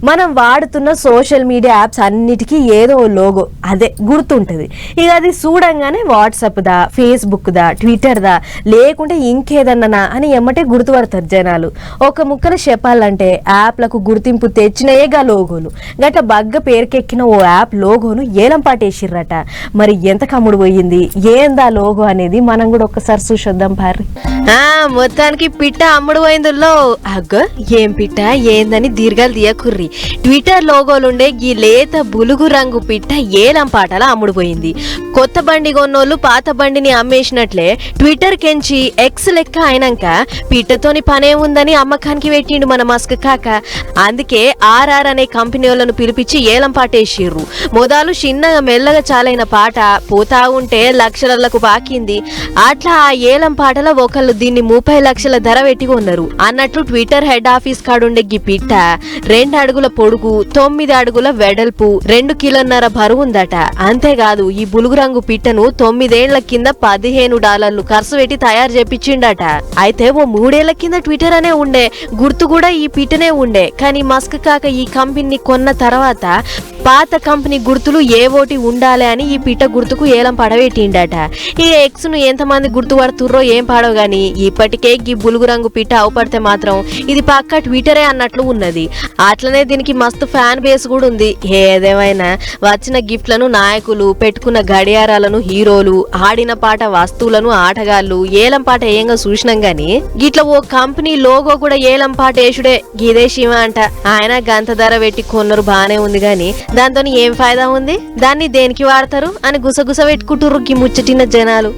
మనం వాడుతున్న social media apps అన్నిటికీ ఏదో లోగో అదే గుర్తుంటుంది. ఇక అది చూడంగానే వాట్సాప్ దా, ఫేస్బుక్ దా, ట్విట్టర్ దా, లేకుంటే ఇంకేదన్నా అని ఎమ్మటే గుర్తుపడతారు జనాలు. ఒక ముక్కలు చెప్పాలంటే యాప్లకు గుర్తింపు తెచ్చినయేగా లోగోలు. గట్ల బగ్గ పేరుకెక్కిన ఓ యాప్ లోగోను ఏలం పాటేసిర్రట. మరి ఎంత కమ్ముడు పోయింది, ఏందా లోగో అనేది మనం కూడా ఒక్కసారి చూసొద్దాం పారి. మొత్తానికి పిట్ట అమ్ముడు పోయిందుల్లో. అగ్గ ఏం పిట్ట ఏందని దీర్ఘాలు తీయకుర్రి. ట్విట్టర్ లోగోలుండే ఈ లేత బులుగు రంగు పిట్ట ఏలం పాటల అమ్ముడుపోయింది. కొత్త బండి కొన్నోళ్ళు పాత బండిని అమ్మేసినట్లే ట్విట్టర్ కెంచి ఎక్స్ లెక్క అయినాక పిట్టతోని పనేముందని అమ్మకానికి పెట్టిండు మన మస్క్ కాక. అందుకే ఆర్ఆర్ అనే కంపెనీ వాళ్ళను పిలిపించి ఏలం పాటేసిర్రు. మొదలు చిన్నగా మెల్లగా చాలైన పాట పోతా ఉంటే లక్షలకు పాకింది. అట్లా ఆ ఏలం పాటలో ఒకళ్ళు దీన్ని 30 లక్షల ధర పెట్టి కొన్నారు. అన్నట్లు ట్విట్టర్ హెడ్ ఆఫీస్ కాడుండే గి పిట్ట 2 అడుగుల పొడుగు, 9 అడుగుల వెడల్పు, 2 కిలోన్నర బరువుందట. అంతేకాదు ఈ బులుగు రంగు పిట్టను 9 ఏళ్ల కింద $15 ఖర్చు పెట్టి తయారు చేపించిండట. అయితే ఓ 3 ఏళ్ల కింద ట్విట్టర్ అనే ఉండే, గుర్తు కూడా ఈ పిట్టనే ఉండే. కానీ మస్క్ కాక ఈ కంపెనీ కొన్న తర్వాత పాత కంపెనీ గుర్తులు ఏవోటి ఉండాలి అని ఈ పిట్ట గుర్తుకు ఏలం పడబెట్టిండట. ఈ ఎక్స్ ను ఎంతమంది గుర్తుపడుతుర్రో ఏం పాడవు గాని ఇప్పటికే ఈ బులుగు రంగు పిట్ట అవపడితే మాత్రం ఇది పక్క ట్విట్టరే అన్నట్లు ఉన్నది. అట్లనే దీనికి మస్తు ఫ్యాన్ బేస్ కూడా ఉంది. ఏదేమైనా వచ్చిన గిఫ్ట్లను నాయకులు, పెట్టుకున్న గడియారాలను హీరోలు, ఆడిన పాట వస్తువులను ఆటగాళ్లు ఏలం పాట ఏంగా చూసినాం గాని గిట్ల ఓ కంపెనీ లోగో కూడా ఏలం పాట వేసుడే గిదే శివ అంట. ఆయన గంత ధర పెట్టి కొన్నరు బానే ఉంది గాని దాంతో ఏం ఫాయిదా ఉంది, దాన్ని దేనికి వాడతారు అని గుసగుస పెట్టుకుంటుర్రు గి ముచ్చటిన జనాలు.